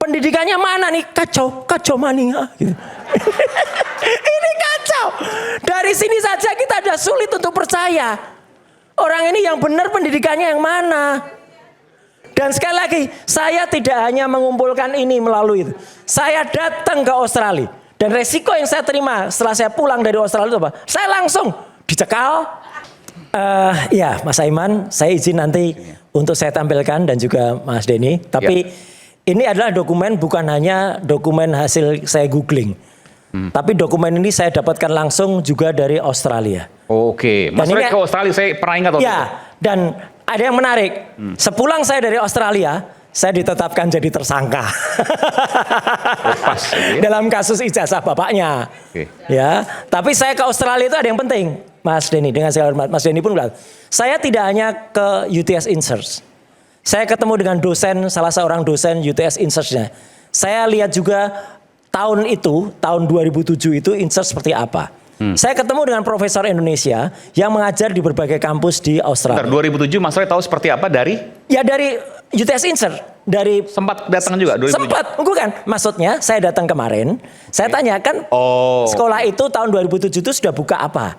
pendidikannya mana nih? Kacau maninga. Gitu. Ini kacau. Dari sini saja kita sudah sulit untuk percaya. Orang ini yang benar pendidikannya yang mana? Dan sekali lagi, saya tidak hanya mengumpulkan ini melalui itu. Saya datang ke Australia. Dan resiko yang saya terima setelah saya pulang dari Australia itu apa? Saya langsung dicekal. Ya Mas Aiman, saya izin nanti untuk saya tampilkan dan juga Mas Denny. Tapi ini adalah dokumen bukan hanya dokumen hasil saya googling. Tapi dokumen ini saya dapatkan langsung juga dari Australia. Oke, Mas Fred ke Australia, saya pernah ingat waktu itu. Dan ada yang menarik. Sepulang saya dari Australia, saya ditetapkan jadi tersangka. Pas, ya? Dalam kasus ijazah bapaknya. Ya, tapi saya ke Australia itu ada yang penting, Mas Denny. Dengan segala hormat, Mas Denny pun bilang, saya tidak hanya ke UTS Inserts. Saya ketemu dengan dosen, salah seorang dosen UTS Inserts-nya. Saya lihat juga tahun 2007 itu Inserts seperti apa. Saya ketemu dengan profesor Indonesia yang mengajar di berbagai kampus di Australia. 2007 Mas Roy tahu seperti apa dari? Ya dari UTS Insert. Dari sempat datang juga 2007? Sempat, bukan. Maksudnya saya datang kemarin, saya tanyakan sekolah itu tahun 2007 itu sudah buka apa?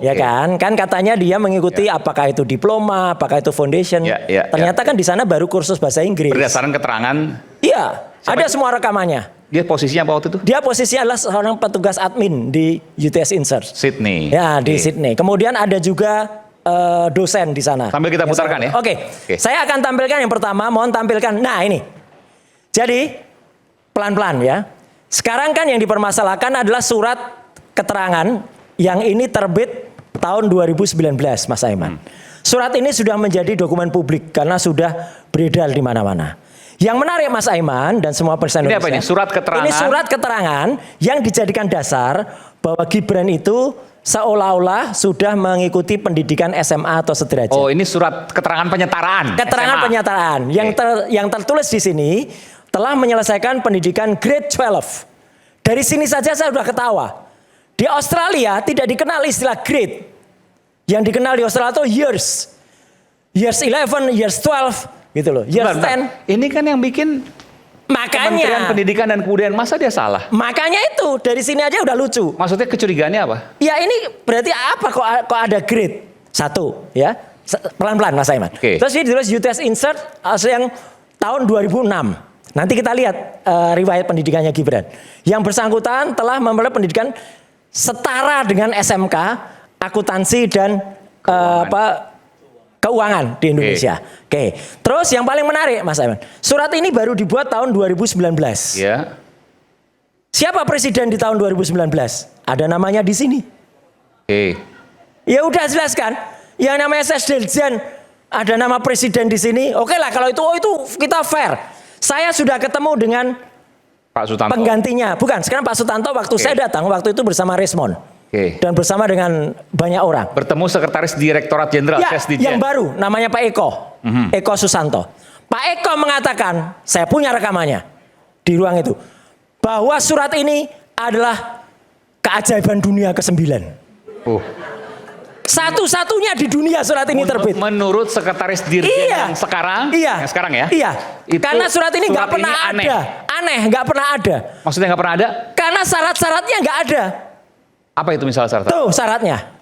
Ya kan? Kan katanya dia mengikuti apakah itu diploma, apakah itu foundation. Ternyata kan di sana baru kursus bahasa Inggris. Berdasarkan keterangan? Iya, ada semua rekamannya. Dia posisinya apa waktu itu? Dia posisinya adalah seorang petugas admin di UTS Insert. Sydney. Ya, di Sydney. Kemudian ada juga dosen di sana. Sambil kita putarkan ya. Oke. Saya akan tampilkan yang pertama, mohon tampilkan. Nah, ini. Jadi, pelan-pelan ya. Sekarang kan yang dipermasalahkan adalah surat keterangan yang ini terbit tahun 2019, Mas Aiman. Surat ini sudah menjadi dokumen publik karena sudah beredar di mana-mana. Yang menarik Mas Aiman dan semua persen ini apa ini? Surat keterangan? Ini surat keterangan yang dijadikan dasar bahwa Gibran itu seolah-olah sudah mengikuti pendidikan SMA atau sederajat. Oh, ini surat keterangan penyetaraan. Keterangan SMA. Penyetaraan. Yang tertulis di sini telah menyelesaikan pendidikan grade 12. Dari sini saja saya sudah ketawa. Di Australia tidak dikenal istilah grade. Yang dikenal di Australia itu years. Years 11, years 12. Gitu loh. Years 10. Ini kan yang bikin Kementerian Pendidikan dan Kebudayaan, masa dia salah? Makanya itu dari sini aja udah lucu. Maksudnya kecurigaannya apa? Ya ini berarti apa kok ada grade 1 ya? Pelan-pelan Mas Aiman. Terus ini ditulis UTS Insert yang tahun 2006. Nanti kita lihat riwayat pendidikannya Gibran. Yang bersangkutan telah memperoleh pendidikan setara dengan SMK, akuntansi dan keuangan di Indonesia. Oke. Terus yang paling menarik Mas Aiman, surat ini baru dibuat tahun 2019. Ya. Siapa presiden di tahun 2019? Ada namanya di sini. Ya udah jelaskan. Yang namanya Sesdeljan, ada nama presiden di sini. Oke lah kalau itu kita fair. Saya sudah ketemu dengan Pak Sutanto. Penggantinya. Bukan, sekarang Pak Sutanto waktu saya datang waktu itu bersama Resmond. Dan bersama dengan banyak orang. Bertemu Sekretaris Direktorat Jenderal Sesdijen. Yang baru namanya Pak Eko. Eko Susanto. Pak Eko mengatakan, saya punya rekamannya di ruang itu, bahwa surat ini adalah keajaiban dunia ke-9. Satu-satunya di dunia surat ini terbit. Menurut Sekretaris Dirjen yang sekarang? Yang sekarang ya? Iya. Karena surat ini nggak pernah ada. Aneh, nggak pernah ada. Maksudnya nggak pernah ada? Karena syarat-syaratnya nggak ada. Apa itu misalnya syarat? Tuh syaratnya.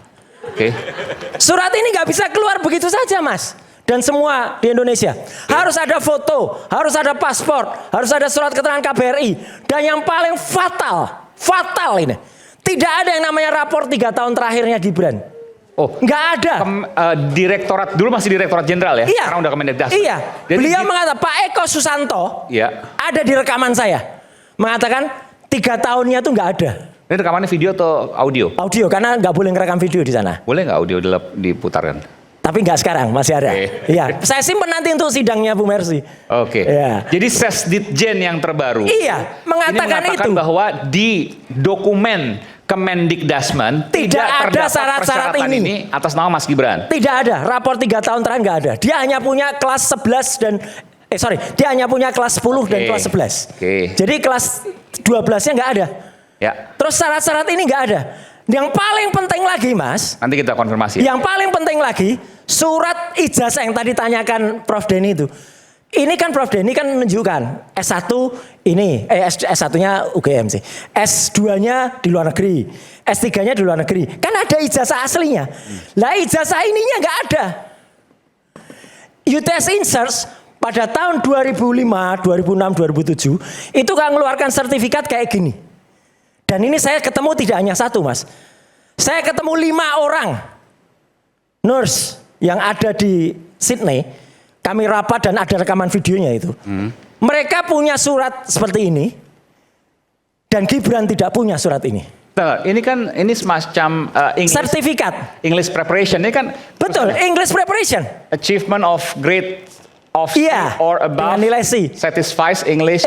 Surat ini nggak bisa keluar begitu saja Mas. Dan semua di Indonesia. Harus ada foto, harus ada paspor, harus ada surat keterangan KBRI. Dan yang paling fatal ini. Tidak ada yang namanya rapor 3 tahun terakhirnya Gibran. Nggak ada. Direktorat, dulu masih Direktorat Jenderal ya? Iya. Sekarang udah Kemendikbud. Iya. Beliau mengatakan, Pak Eko Susanto, ada di rekaman saya. Mengatakan 3 tahunnya tuh nggak ada. Ini rekamannya video atau audio? Audio, karena nggak boleh ngerekam video di sana. Boleh nggak audio diputarkan? Tapi nggak sekarang, masih ada. Iya, saya simpen nanti untuk sidangnya Bu Mercy. Ya. Jadi Sesditjen yang terbaru. Iya, mengatakan itu bahwa di dokumen Kemendikdasmen tidak ada syarat-syarat ini atas nama Mas Gibran. Tidak ada, rapor 3 tahun terakhir nggak ada. Dia hanya punya kelas 11 dan dia hanya punya kelas 10 dan kelas 11. Jadi kelas 12-nya nggak ada. Terus syarat-syarat ini nggak ada. Yang paling penting lagi Mas, nanti kita konfirmasi. Yang paling penting lagi, surat ijazah yang tadi tanyakan Prof Denny itu, Ini kan Prof Denny kan menunjukkan S1 ini, S1-nya UGM sih. S2-nya di luar negeri, S3-nya di luar negeri. Kan ada ijazah aslinya. Lah ijazah ininya nggak ada. UTS Insert pada tahun 2005, 2006, 2007 itu kan mengeluarkan sertifikat kayak gini. Dan ini saya ketemu tidak hanya satu, Mas. Saya ketemu 5 orang nurse yang ada di Sydney. Kami rapat dan ada rekaman videonya itu. Mereka punya surat seperti ini. Dan Gibran tidak punya surat ini. Ini kan ini semacam Sertifikat. English preparation. Ini kan Betul, English preparation. achievement of grade of C Iya, or above dengan nilai C. satisfies English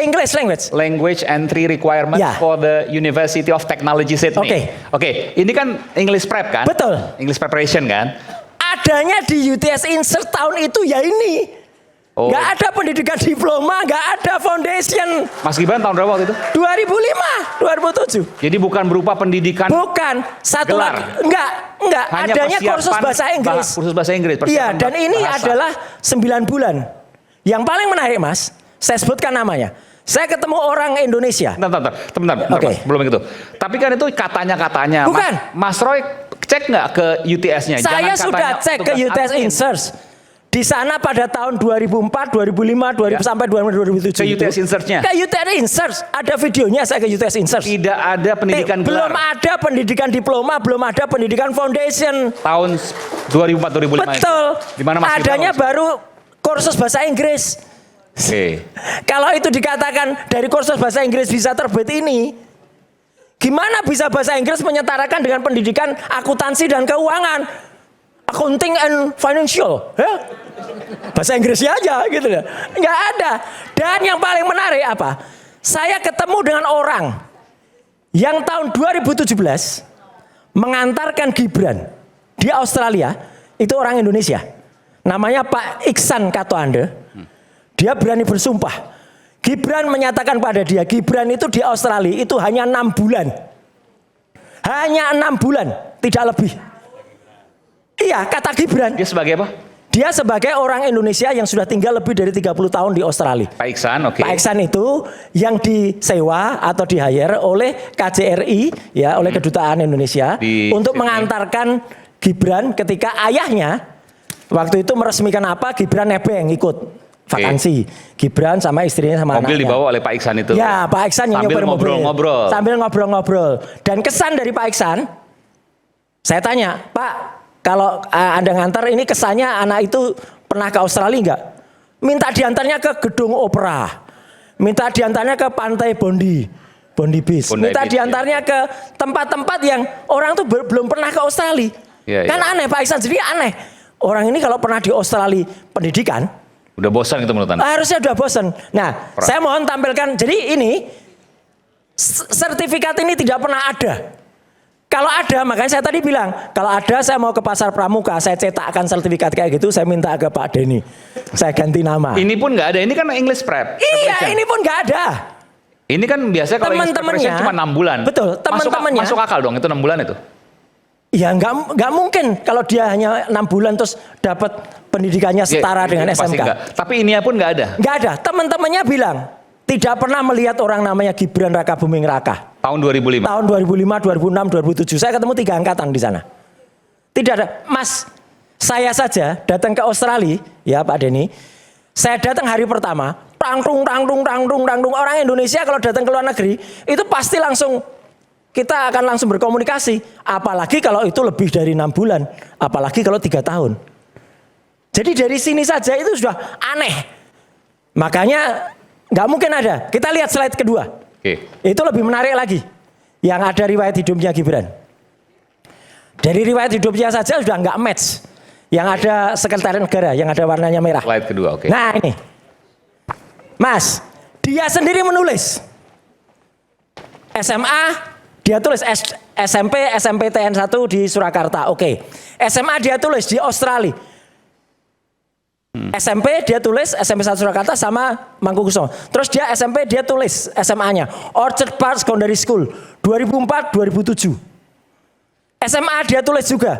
language and 3 requirements Ya. for the University of Technology Sydney. Oke, ini kan English prep kan? Betul. English preparation kan? Adanya di UTS Insert tahun itu ya ini. Oh. Nggak ada pendidikan diploma, nggak ada foundation. Mas Gibran tahun berapa waktu itu? 2005, 2007. Jadi bukan berupa pendidikan Bukan, satu gelar. lagi. Enggak. Hanya Adanya persiapan kursus bahasa Inggris. Kursus bahasa Inggris. Iya, persiapan dan ini bahasa. adalah 9 bulan. Yang paling menarik, Mas, saya sebutkan namanya. Saya ketemu orang Indonesia. Bentar, Oke. Mas. Belum itu. Tapi kan itu katanya. Bukan. Mas Roy cek nggak ke UTS-nya? Saya Jangan sudah katanya cek ke tugas UTS admin. Insert. Di sana pada tahun 2004, 2005, 2000 sampai 2007 Ke UTS Insert-nya? Ke UTS Insert. Ada videonya saya ke UTS Insert. Tidak ada pendidikan Belum gelar. ada pendidikan diploma, belum ada pendidikan foundation. Tahun 2004-2005 Betul. Di mana Mas Gibran Adanya waktu itu? baru kursus bahasa Inggris. Oke. Kalau itu dikatakan dari kursus bahasa Inggris bisa terbit ini, gimana bisa bahasa Inggris menyetarakan dengan pendidikan akuntansi dan keuangan? Accounting and financial. Ya? Bahasa Inggrisnya aja gitu ya. Nggak ada. Dan yang paling menarik apa? Saya ketemu dengan orang yang tahun 2017 mengantarkan Gibran di Australia. Itu orang Indonesia. Namanya Pak Iksan Katoande. Dia berani bersumpah. Gibran menyatakan pada dia, Gibran itu di Australia itu hanya 6 bulan. Hanya 6 bulan, tidak lebih. Iya, kata Gibran. Dia sebagai apa? Dia sebagai orang Indonesia yang sudah tinggal lebih dari 30 tahun di Australia. Pak Iksan, oke. Pak Iksan itu yang disewa atau di-hire oleh KJRI, ya, oleh Kedutaan Indonesia Di untuk Sydney. mengantarkan Gibran ketika ayahnya waktu itu meresmikan apa, Gibran nebeng ikut vakansi. Gibran sama istrinya sama Mobil anaknya. dibawa oleh Pak Iksan itu. Ya, Pak Iksan yang Sambil nyopir mobil. ngobrol-ngobrol. Sambil ngobrol-ngobrol. Dan kesan dari Pak Iksan, saya tanya, Pak, kalau Anda ngantar ini kesannya anak itu pernah ke Australia enggak? Minta diantarnya ke gedung opera. Minta diantarnya ke pantai Bondi Beach. Bondi Minta Beach, diantarnya ke tempat-tempat yang orang tuh belum pernah ke Australia. Ya, Kan ya. aneh, Pak Iksan sendiri aneh. Orang ini kalau pernah di Australia pendidikan, Udah bosan gitu menurut Anda? harusnya udah bosen. Nah, saya mohon tampilkan. Jadi ini sertifikat ini tidak pernah ada. Kalau ada, makanya saya tadi bilang, kalau ada saya mau ke pasar Pramuka, saya cetakkan sertifikat kayak gitu, saya minta ke Pak Denny. Saya ganti nama. Ini pun nggak ada. Ini kan English prep. Iya, preparation. ini pun nggak ada. Ini kan biasanya kalau English preparation Teman-temannya, cuma 6 bulan. betul, teman-temannya. Masuk akal dong itu 6 bulan itu. Ya nggak mungkin kalau dia hanya 6 bulan terus dapat pendidikannya setara Ya, dengan itu pasti SMK. nggak. Tapi ini pun nggak ada. Nggak ada. Teman-temannya bilang tidak pernah melihat orang namanya Gibran Raka Buming Raka. Tahun 2005. Tahun 2005, 2006, 2007 saya ketemu 3 angkatan di sana. Tidak ada. Mas, saya saja datang ke Australia, ya Pak Denny. Saya datang hari pertama, tangtung. Orang Indonesia kalau datang ke luar negeri itu pasti langsung kita akan langsung berkomunikasi. Apalagi kalau itu lebih dari 6 bulan, apalagi kalau 3 tahun. Jadi dari sini saja itu sudah aneh. Makanya nggak mungkin ada. Kita lihat slide kedua. Oke. Itu lebih menarik lagi. Yang ada riwayat hidupnya Gibran. Dari riwayat hidupnya saja sudah nggak match. Yang ada sekretariat negara, yang ada warnanya merah. Slide kedua, oke. Nah ini. Mas, dia sendiri menulis. SMA, dia tulis SMP, SMPTN 1 di Surakarta. Oke. SMA dia tulis di Australia. SMP dia tulis SMP 1 Surakarta sama Mangkukusumo. Terus dia SMP dia tulis SMA-nya Orchard Park Secondary School 2004-2007. SMA dia tulis juga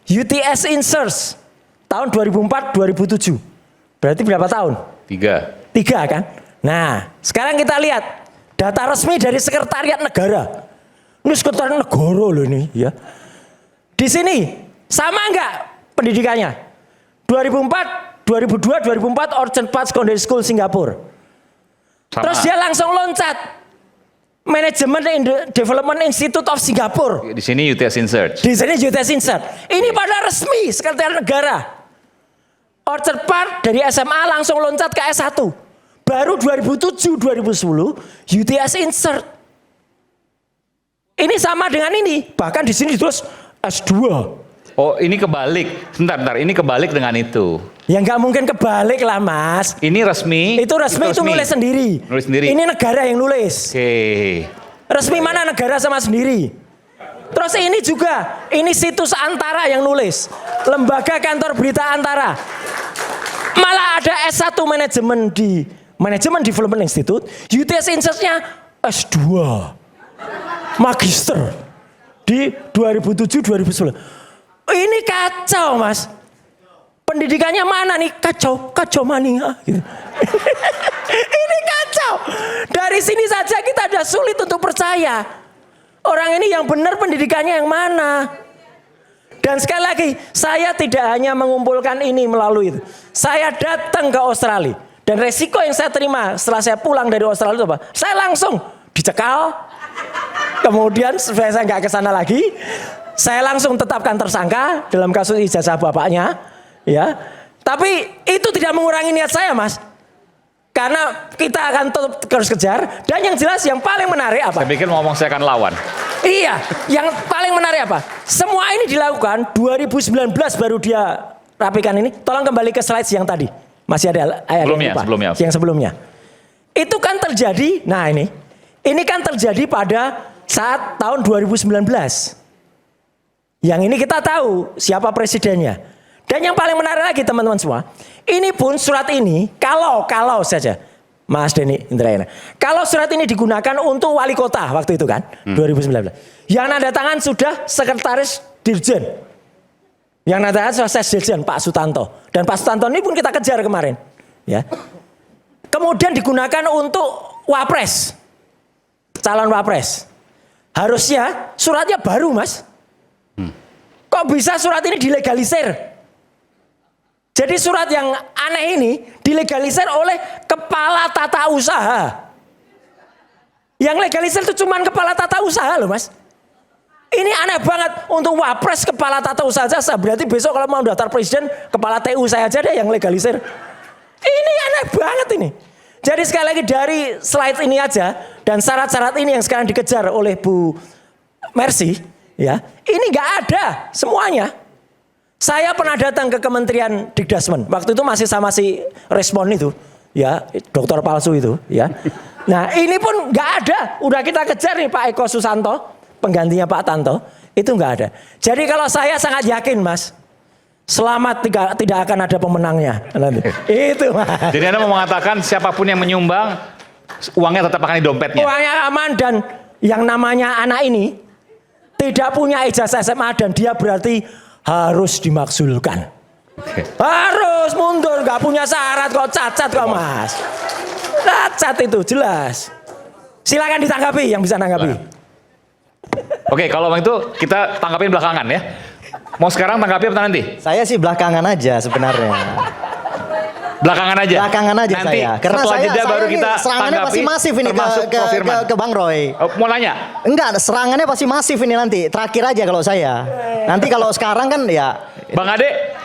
UTS Insert tahun 2004-2007. Berarti berapa tahun? 3. kan? Nah, sekarang kita lihat data resmi dari Sekretariat Negara. Ini Sekretariat Negara loh ini, ya. Di sini sama enggak pendidikannya? 2004, 2002, 2004 Orchard Park Secondary School Singapura. Sama. Terus dia langsung loncat. Management Development Institute of Singapore. Di sini UTS Insert. Di sini UTS Insert. Ini pada resmi Sekretariat Negara. Orchard Park dari SMA langsung loncat ke S1. Baru 2007-2010 UTS Insert. Ini sama dengan ini. Bahkan di sini terus S2. Oh, ini kebalik. Sebentar. Ini kebalik dengan itu. Ya nggak mungkin kebalik lah, Mas. Ini resmi. Itu resmi, itu nulis sendiri. Nulis sendiri. Ini negara yang nulis. Oke. Resmi mana negara sama sendiri. Terus ini juga, ini situs Antara yang nulis. Lembaga Kantor Berita Antara. Malah ada S1 manajemen di Management Development Institute. UTS Insert-nya S2. Magister. Di 2007-2010. Ini kacau, Mas. Pendidikannya mana nih? Kacau mania. Gitu. Ini kacau. Dari sini saja kita sudah sulit untuk percaya. Orang ini yang benar pendidikannya yang mana? Dan sekali lagi, saya tidak hanya mengumpulkan ini melalui itu. Saya datang ke Australia. Dan resiko yang saya terima setelah saya pulang dari Australia itu apa? Saya langsung dicekal. Kemudian saya nggak ke sana lagi. Saya langsung tetapkan tersangka dalam kasus ijazah bapaknya. Ya, tapi itu tidak mengurangi niat saya, Mas. Karena kita akan terus kejar. Dan yang jelas yang paling menarik apa? Saya pikir ngomong saya akan lawan. Iya, yang paling menarik apa? Semua ini dilakukan 2019 baru dia rapikan ini. Tolong kembali ke slide yang tadi. Masih ada ayat sebelumnya. Yang sebelumnya. Itu kan terjadi, nah ini kan terjadi pada saat tahun 2019. Yang ini kita tahu siapa presidennya. Dan yang paling menarik lagi teman-teman semua, ini pun surat ini kalau saja, Mas Denny Indrayana, kalau surat ini digunakan untuk wali kota waktu itu kan, 2019, yang nanda tangan sudah sekretaris Dirjen, yang nanda tangan sudah Sekjen Pak Sutanto, dan Pak Sutanto ini pun kita kejar kemarin, ya. Kemudian digunakan untuk wapres, calon wapres, harusnya suratnya baru, Mas. Kok bisa surat ini dilegalisir? Jadi surat yang aneh ini dilegalisir oleh kepala tata usaha. Yang legalisir itu cuma kepala tata usaha loh, Mas. Ini aneh banget untuk wapres kepala tata usaha saja. Berarti besok kalau mau daftar presiden kepala TU saya aja deh yang legalisir. Ini aneh banget ini. Jadi sekali lagi dari slide ini aja dan syarat-syarat ini yang sekarang dikejar oleh Bu Mercy, ya, ini nggak ada semuanya. Saya pernah datang ke Kementerian Dikdasmen. Waktu itu masih sama si Respon itu, ya, dokter palsu itu, ya. Nah, ini pun nggak ada. Udah kita kejar nih Pak Eko Susanto, penggantinya Pak Tanto, itu nggak ada. Jadi kalau saya sangat yakin, Mas, selamat tidak akan ada pemenangnya nanti. Itu, Mas. Jadi Anda mau mengatakan siapapun yang menyumbang, uangnya tetap akan di dompetnya? Uangnya aman dan yang namanya anak ini tidak punya ijazah SMA dan dia berarti harus dimaksulkan. Harus mundur, nggak punya syarat kok, cacat kok, Mas. Cacat itu jelas. Silakan ditanggapi yang bisa nanggapi. Oke, kalau itu kita tanggapin belakangan ya. Mau sekarang tanggapi apa nanti? Saya sih belakangan aja sebenarnya. Belakangan aja. Belakangan aja nanti, saya. Karena setelah jeda baru kita serangannya tanggapi. pasti masif ini ke Bang Roy. Oh, mau nanya? Enggak, serangannya pasti masif ini nanti. Terakhir aja kalau saya. Nanti kalau sekarang kan ya. Bang Ade?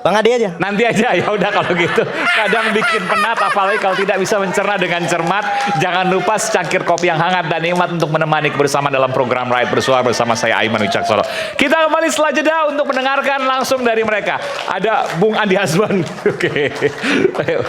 Bang Ade aja. Nanti aja, ya udah kalau gitu. Kadang bikin penat, apalagi kalau tidak bisa mencerna dengan cermat. Jangan lupa secangkir kopi yang hangat dan nikmat untuk menemani bersama dalam program Rakyat Bersuara bersama saya Aiman Wicaksono. Kita kembali setelah jeda untuk mendengarkan langsung dari mereka. Ada Bung Andi Hasban. Oke. Ayo.